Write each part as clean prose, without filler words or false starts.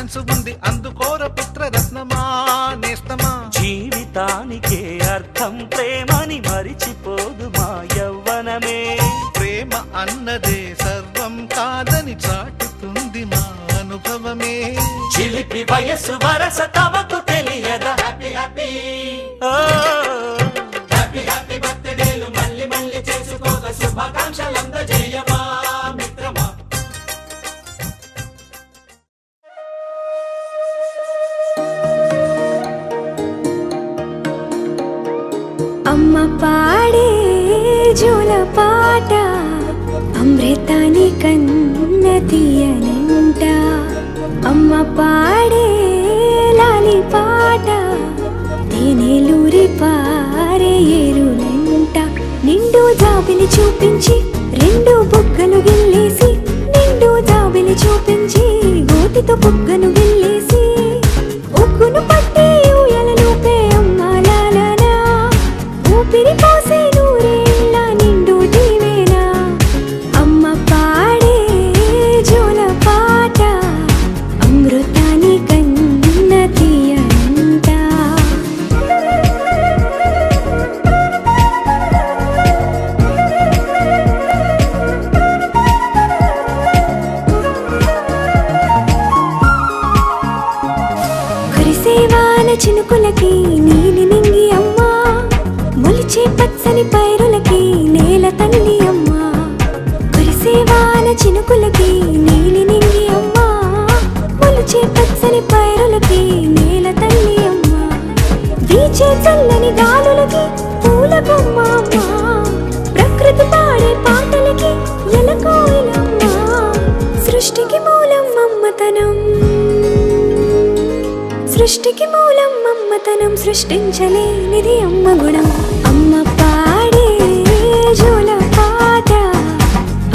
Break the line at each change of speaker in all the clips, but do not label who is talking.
Chance ఉంది అందుకోర పుత్ర రత్నమా నేస్తమా.
జీవితానికే అర్థం ప్రేమని మరిచిపోదు మా యవ్వనమే.
ప్రేమ అన్నదే సర్వం కాదని చాటుతుంది మా అనుభవమే.
చిలిపి వయసు వరస తమకు తెలియదా. హ్యాపీ హ్యాపీ హ్యాపీ హ్యాపీ బర్త్డేలు మళ్ళీ మళ్ళీ చేసుకోక శుభాకాంక్షలందజేయమా మిత్రమా.
అమ్మ పాడే జోల పాట అమృతాని కన్న తీయనంట. అమ్మ పాడే లాలి పాట తేనెలూరి పారే ఏరులంట. నిండు జాబిలి చూపించి రెండు బుగ్గలు గిల్లేసి, నిండు జాబిలి చూపించి గోటితో బుగ్గను గిల్లేసి, ఉగ్గును పట్టి ఊయలలోపే అమ్మ లాలనా, ఊపిరి పోసే నూరేళ్ళ నిండు దీవేనా. అమ్మ పాడే జోల పాట అమృతాని కన్న తీయంట. కురిసేవాన చినుకులకి నీలి నింగి అమ్మ, మొలిచే పచ్చని పైరులకి నేల తల్లి అమ్మ. కురిసేవాన చినుకులకి నీలి నింగి అమ్మ, మొలిచే పచ్చని పైరులకి నేల తల్లి అమ్మ. వీచే చల్లని గాలులకి పూల బొమ్మ అమ్మ, ప్రకృతి పాడే పాటలకి ఎలకోయిలమ్మ. సృష్టికి మూలం అమ్మతనం, సృష్టికి మూలం అమ్మతనం, సృష్టించలేనిది అమ్మ గుణం. అమ్మ పాడే జోల పాట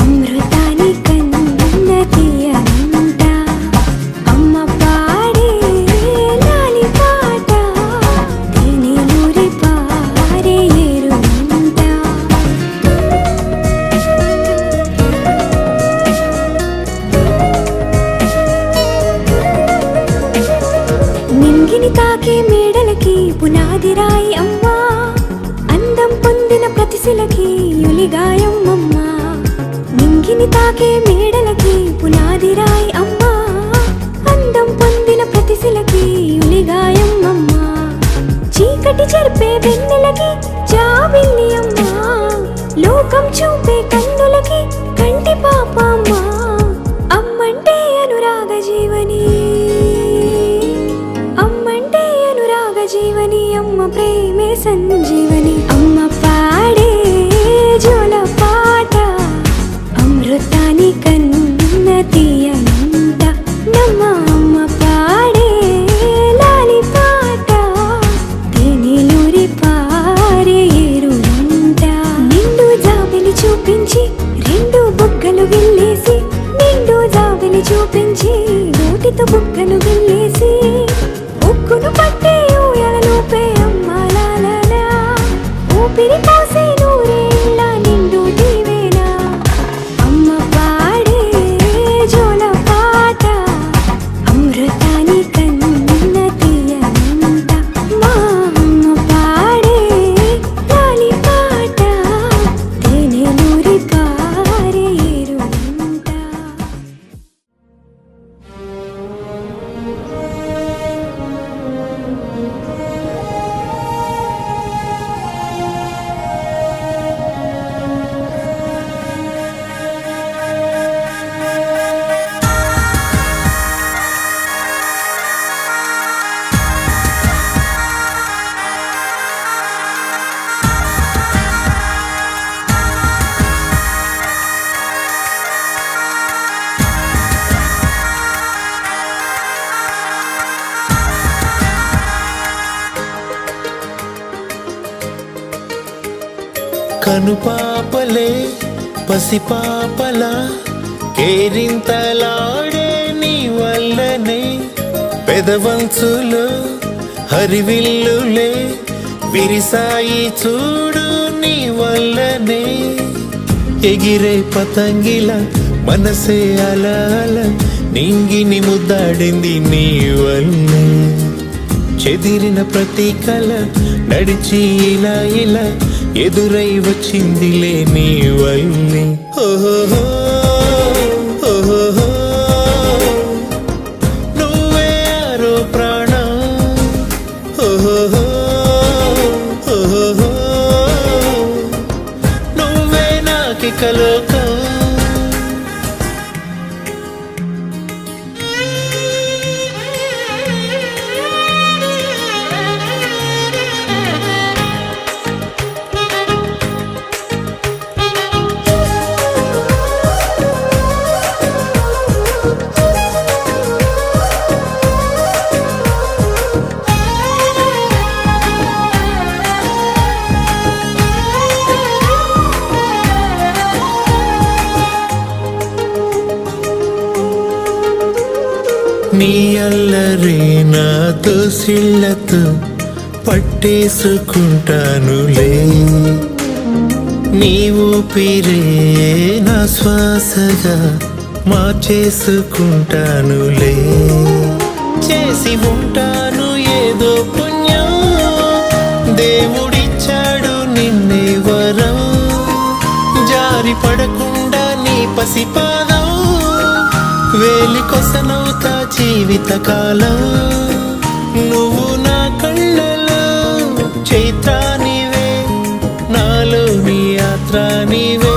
అమృతాని కన్న తీయనంట. అమ్మ పాడే లాలి పాట తేనెలూరి పారే ఏరులంట. నింగిని తాకే మేడలకి పునాది రాయి అమ్మ, అందం పొందిన ప్రతిశిలకి యులిగాయం అమ్మ. నింగిని తాకే మేడలకి పునాది రాయి అమ్మ, అందం పొందిన ప్రతిశిలకి యులిగాయం అమ్మ. చీకటి చెరిపే వెన్నెలకి జాబిల్లి అమ్మ, లోకం చూపే కన్నులకి కంటి పాప అమ్మ. అమ్మంటే అనురాగ జీవని, అమ్మంటే అనురాగ జీవని, అమ్మ ప్రేమే సంజీవని. అమ్మ పాడే జోల పాట అమృతాని కన్న తీయనంట. నమ్మ అమ్మ పాడే లాలి పాట తేనెలూరి పారే ఏరులంట. నిండు జాబిలి చూపించి రెండు బుగ్గలు గిల్లేసి, నిండు జాబిలి చూపించి నోటితో బుగ్గను గిల్లేసి, ఉక్కును పట్టి ఊయలలోపే అమ్మ లాలనా, ఊపిరి పోసే నూరేళ్ళ నిండు దీవేనా. అమ్మ పాడే జోల పాట అమృతాని కన్న తీయనంట. మా అమ్మ పాడే లాలి పాట తేనెలూరి పారే ఏరులంట.
కనుపాపలే పసిపాపలా కేరింతలాడే నీ వల్లనే, పెదవంచులో హరివిల్లులే విరిసాయి చూడు నీ వల్లనే. ఎగిరే పతంగిల మనసే అల అల నింగిని ముద్దాడింది నీ వల్లే. చెదిరిన ప్రతి కల నడిచి ఇలా ఇలా ఎదురై వచ్చిందిలే నీ వల్లే. ఓహో ఓహో నువ్వే ఆరో ప్రాణం. ఓహో ఓహో నువ్వే నాకిక లోకం. నీ అల్లరే నాతో సిళ్ళతో పట్టేసుకుంటానులే. నీ ఊపిరే నా శ్వాసగా మార్చేసుకుంటానులే. చేసి ఉంటాను ఏదో పుణ్యం, దేవుడిచ్చాడు నిన్నే వరం. జారి పడకుండా నీ పసిపాదం వేలి కొసనవుతా జీవితకాలం. నువ్వు నా కళ్ళలో చైత్రానివే, నాలో నీ యాత్రానివే.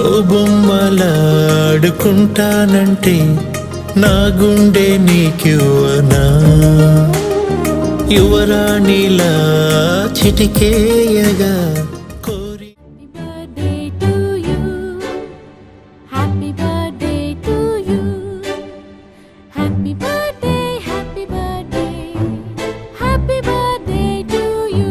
ఓ బొమ్మలాడుకుంటానంటే నా గుండె నీకివ్వనా. యువరాణిలా చిటికేయగా కోరి.
Happy birthday to you. Happy birthday, happy birthday. Happy birthday to you.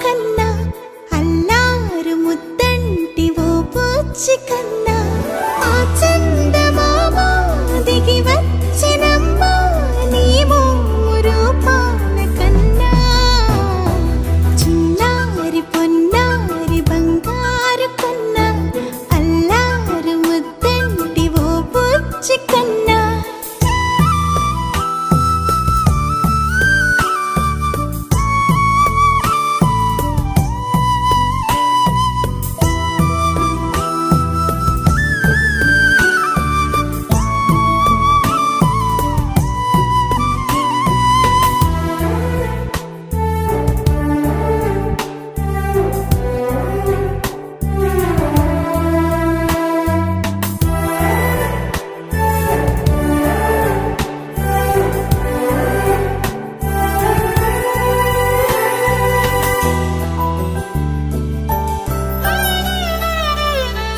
కన్నా అల్లారు ముద్దంటి ఓ పూచి కన్నా ఆ చందమామ దిగి వచ్చినమ్మా నీ రూపాల కన్నా చిన్నారి పొన్నారి బంగారు కన్నా అల్లారు ముద్దంటి ఓ పూచి కన్నా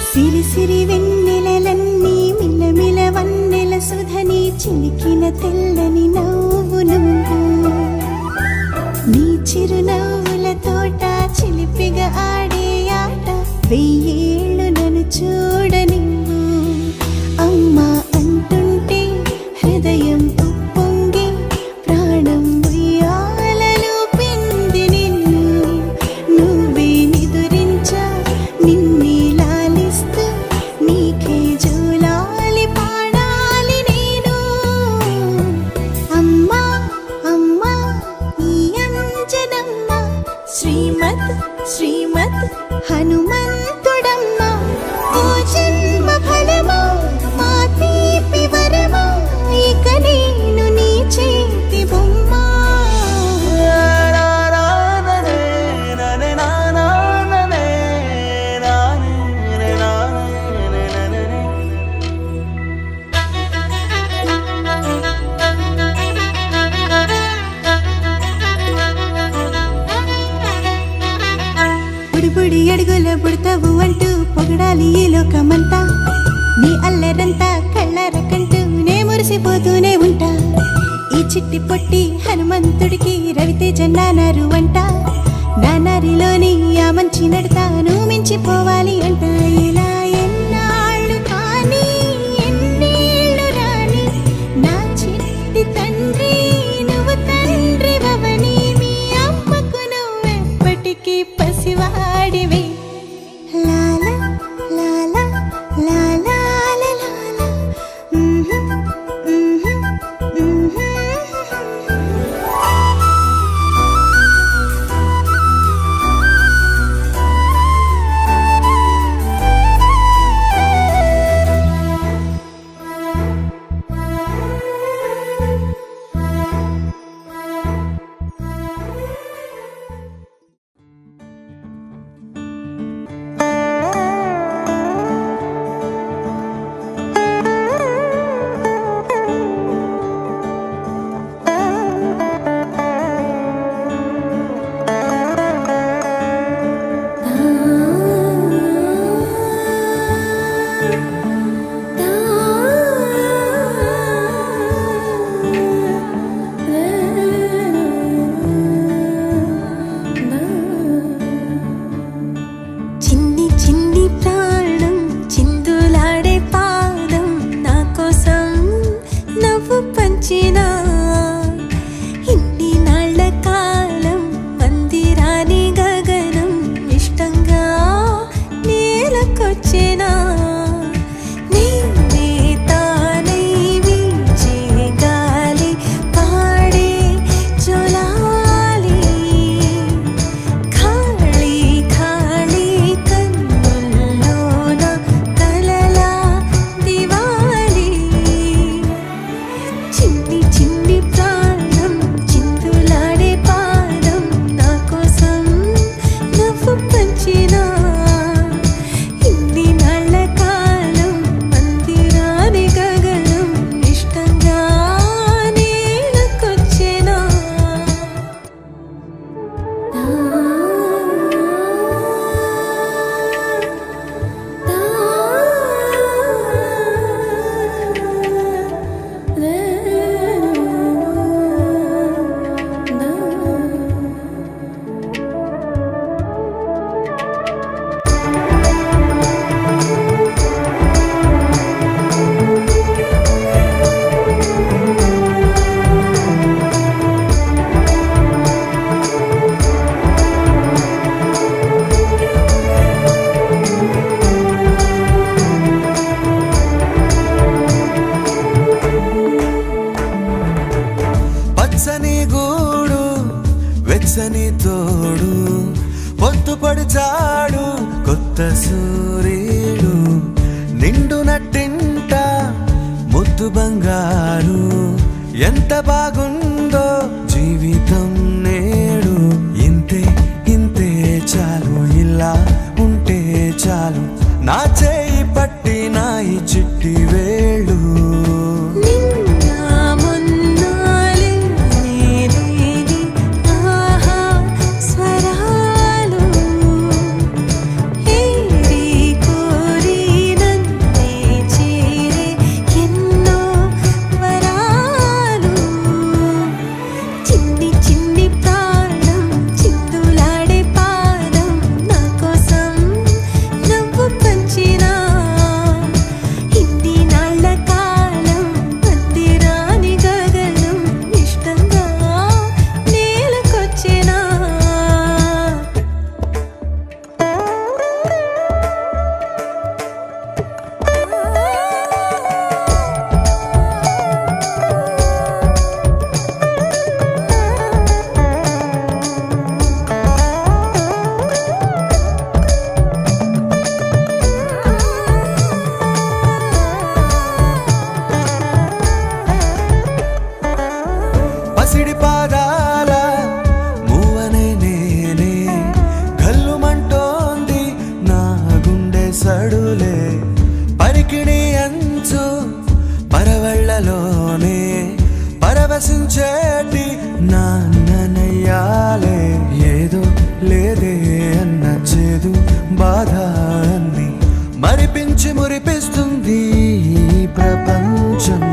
సిరి సిరి వెన్నెలలన్నీ మిలమిల వన్నెల సుధని చిలికిన తెల్లని నవ్వు నువ్వు నీ చిరునవ్వుల తోట చిలిపిగా ఆడే ఆట వెయ్యేళ్ళు నన్ను చూడనివ్వు అమ్మా అంటుంటే హృదయం ఉప్పొంగి ప్రాణం ఉయ్యాలలో పిండి నిన్ను నువ్వే నిదురించా నిన్నే లాలిస్తూ నీకే జోలాలి పాడాలి నేను అమ్మా అమ్మా నీ అంజనమ్మ శ్రీమత్ శ్రీమత్ హనుమంతుడమ్మ ఓ జన్మ ఫలమా మా తీపి వరమా ఇక నేను నీ చేతి బొమ్మ బుడి అడుగుల బుడతావు అంటూ పొగడాలి ఈ లోకమంతా నీ అల్లరంతా కళ్ళారకంటూ నే మురిసిపోతూనే ఉంటా ఈ చిట్టి పొట్టి హనుమంతుడికి రవితేజ నానారు అంట నానారిలోని ఆ మంచి నడతాను మించిపోవాలి అంట ఇలా ఎన్నాళ్ళు కానీ ఎన్నేళ్ళు రాని నా చిట్టి తండ్రి నువ్వు తండ్రి భవని మీ అమ్మకు నువ్వెప్పటికీ పసివాడివి లాలా లాలా లాలా లాలా
తోడు పొద్దుపడిచాడు కొత్త సూర్యుడు నిండు నట్టింట ముద్దు బంగారు ఎంత బాగుందో జీవితం నేడు ఇంతే ఇంతే చాలు ఇలా ఉంటే చాలు నా చేయి పట్టి నా ఈ చిట్టి వేళ్ళు పసిడి పాదాల మూవనే నేనే గల్లుమంటోంది నా గుండె సడులే పరికిణి అంచు పరవళ్ళలోనే పరవశించేటి నాన్ననయ్యాలే ఏదో లేదే అన్న చేదు బాధ అన్ని మరిపించి మురిపిస్తుంది ఈ ప్రపంచం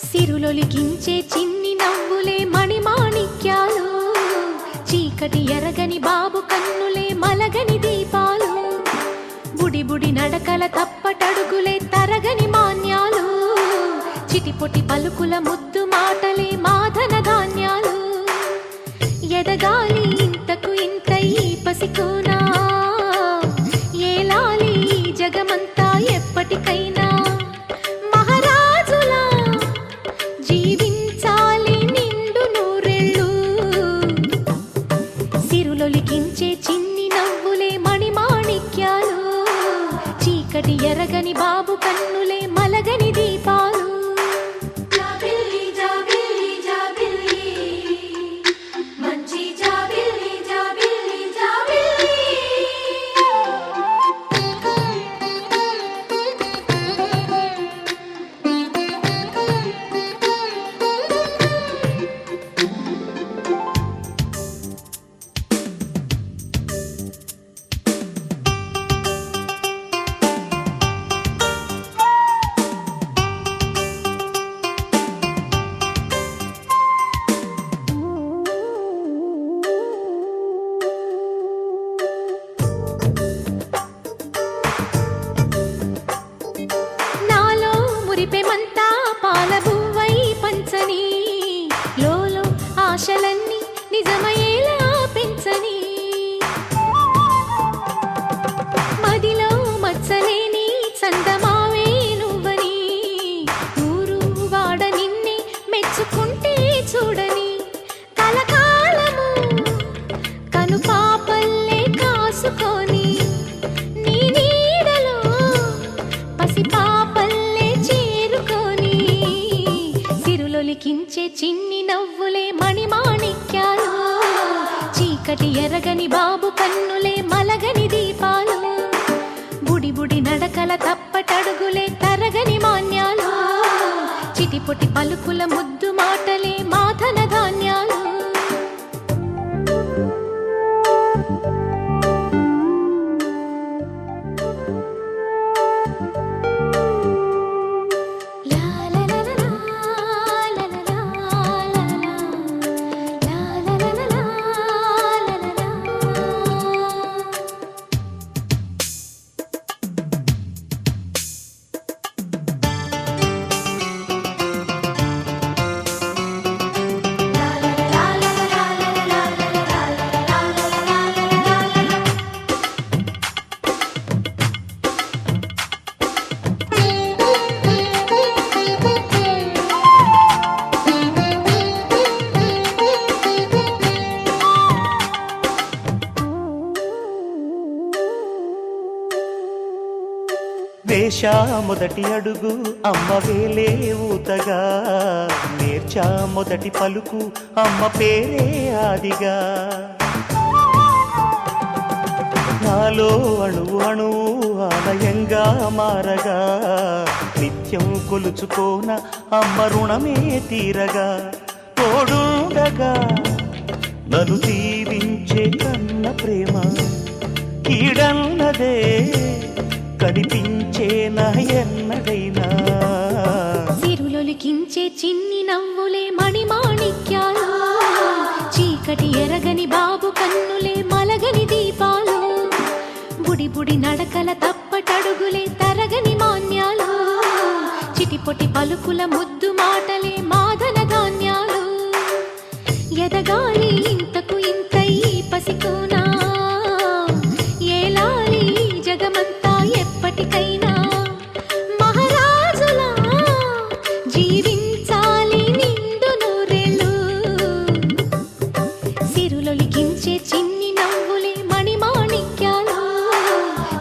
సిరులొలికించే చిన్ని నవ్వులే మణిమాణిక్యాలు చీకటి ఎరగని బాబు కన్నులే మలగని దీపాలు బుడి బుడి నడకల తప్పటడుగులే తరగని మాన్యాలు చిటిపొటి పలుకుల ముద్దు మాటలే మాధన ధాన్యాలు ఎదగాలి ఇంతకు ఇంత ఈ పసికోనా ఏలాలి జగమంతా ఎప్పటికైనా సిరులొలికించే చిన్ని నవ్వులే మణిమాణిక్యాలు చీకటి ఎరగని బాబు కన్నులే మలగని దీపాలు జాబిల్లి జాబిల్లి జాబిల్లి మంచి జాబిల్లి జాబిల్లి జాబిల్లి మురిపెమంతా పాలబువ్వై పంచని లోలో ఆశలన్నీ నిజమయ్యేలా పెంచని మదిలో మచ్చలేని చందమావే నువ్వని ఊరు వాడ నిన్నే మెచ్చుకుంటే చూడని కలకాలము కను పాపల్లే కాసుకొని నీ నీడలో పసి పాపల్లే చేరుకొని సిరులొలికించే చిన్న చిన్ని నవ్వులే మణిమాణిక్యాలు చీకటి ఎరగని బాబు కన్నులే మలగని దీపాలు బుడి బుడి నడకల తప్పటడుగులే తరగని మాన్యాలు చిటిపొటి పలుకుల ముద్దు మాటలే మాధన ధాన్యాలు
వేశా మొదటి అడుగు అమ్మ వేలే ఊతగా నేర్చా మొదటి పలుకు అమ్మ పేరే ఆదిగా నాలో అణువు అణువు ఆలయంగా మారగా నిత్యం కొలుచుకోన అమ్మ రుణమే తీరగా తోడుండగా నన్ను దీవించే కన్న ప్రేమ కీడన్నదే కనిపించే ఎన్నడైనా
సిరులొలికించే చిన్ని నవ్వులే మణిమాణిక్యాలు చీకటి ఎరగని బాబు కన్నులే మలగని దీపాలు బుడి బుడి నడకల తప్పటడుగులే తరగని మాన్యాలు చిటిపొటి పలుకుల ముద్దు మాటలే మాధన ధాన్యాలు ఎదగాలి ఇంతకు ఇంత ఈ పసికోనా ఏలాలి జగమంతా ఎప్పటికైనా మహారాజులా జీవించాలి నిండు నూరేళ్ళు సిరులొలికించే చిన్ని నవ్వులే మణిమాణిక్యాలు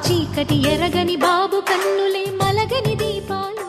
చీకటి ఎరగని బాబు కన్నులే మలగని దీపాలు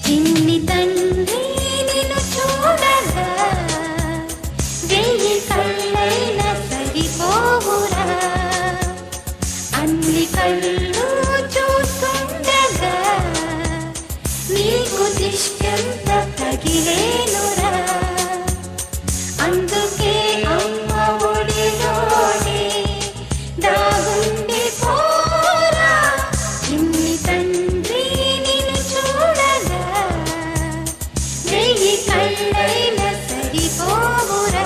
చిన్ని తండ్రి నిన్ను చూడగా వెయ్యి కళ్ళైనా సరిపోవురా అన్ని కళ్ళు చూస్తుండగా నీకు దిష్టంత తగిలేనురా అందుకే అమ్మ ఒడిలోనే దాగుండి పోరా చిన్ని తండ్రి నిన్ను చూడగా వెయ్యి కళ్ళైనా సరిపోవురా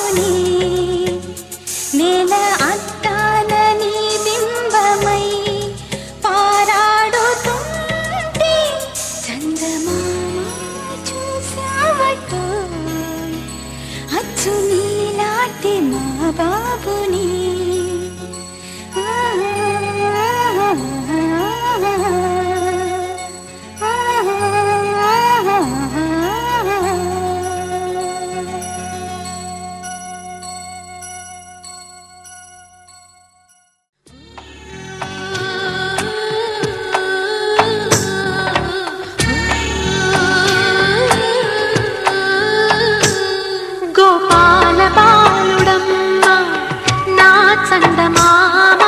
బాబుని నేల అద్దాల నీ బింబమై పారాడుతుంటే చందమామ చూసావటో అచ్చు నీలాంటి మా బాబుని గోపాల బాలుడమ్మ నా చందమామ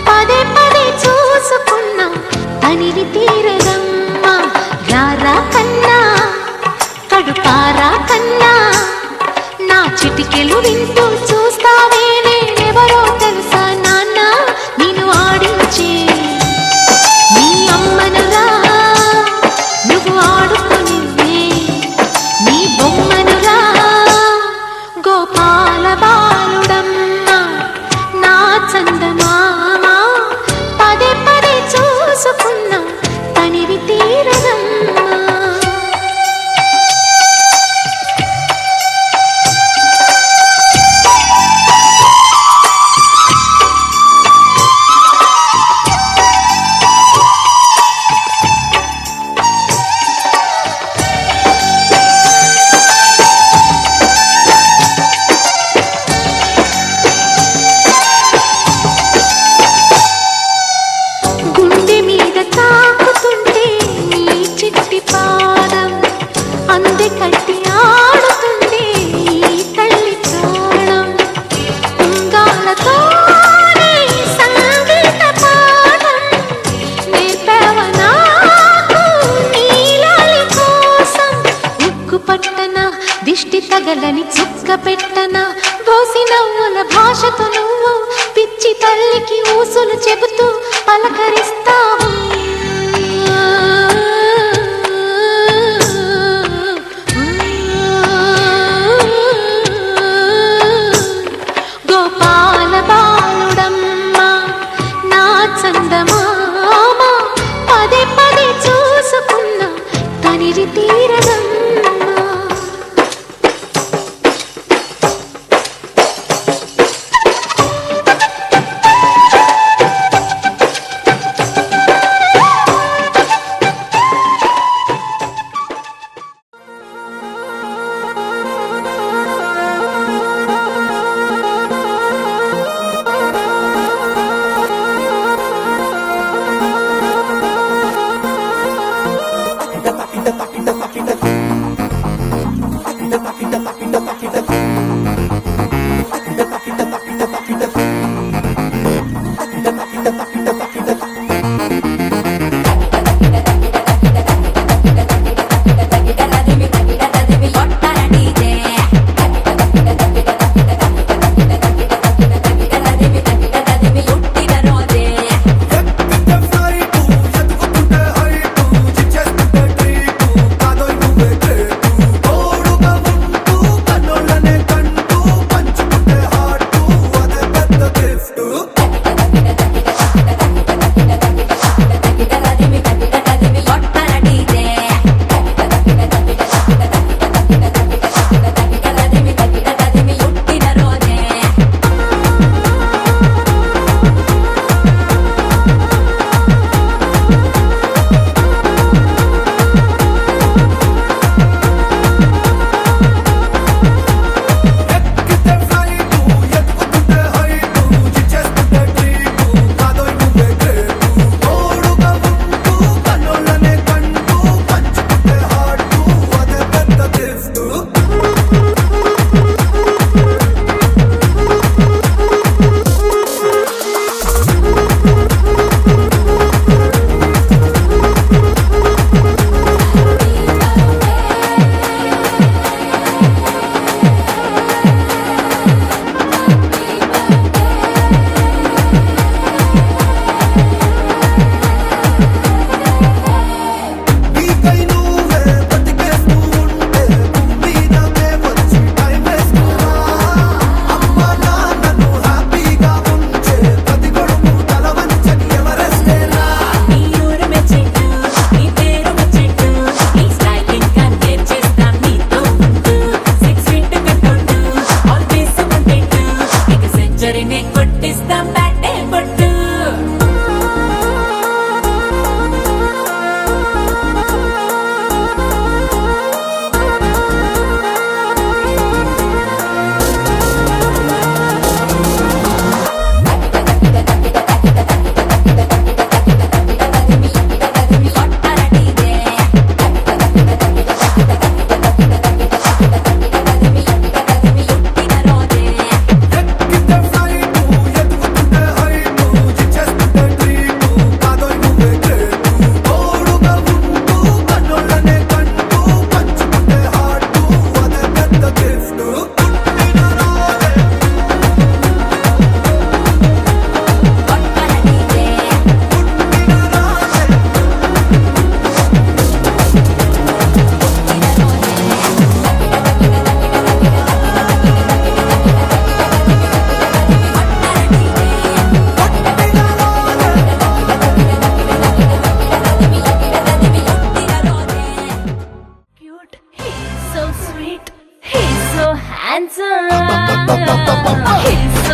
పదే పదే చూసుకున్నా తనివి తీరదమ్మ రారా కన్నా కడుపారా కన్నా నా చిటికెలు వింటూ చూస్తావే నేనెవరో తెలుసా నాన్న నేను ఆడించే నీ అమ్మనురా నువ్వు ఆడుకునివే నీ బొమ్మనురా గోపాల బాలుడమ్మ నా చందమామ పదే పదే చూసుకున్నా తనివి తీరదమ్మా గుండె మీద తాకుతుంటే నీ చిట్టి పాదం అందే కట్టి ఆడుతుంది ఈ తల్లి ప్రాణం ఉంగాలతోనే సంగీత పాఠం నేర్పావ నాకు నీలాలి కోసం ఉక్కు పట్టన దిష్టి తగలని చుక్క పెట్టన దోసి నవ్వుల భాషతో నువ్వు పిచ్చి తల్లికి ఊసులు చెబుతూ పలకరిస్తావు గోపాల బాలుడమ్మ నా చందమామ పదే పదే చూసుకున్నా తనివి తీరదమ్మా
కన్నోళ్ళనే
Kiss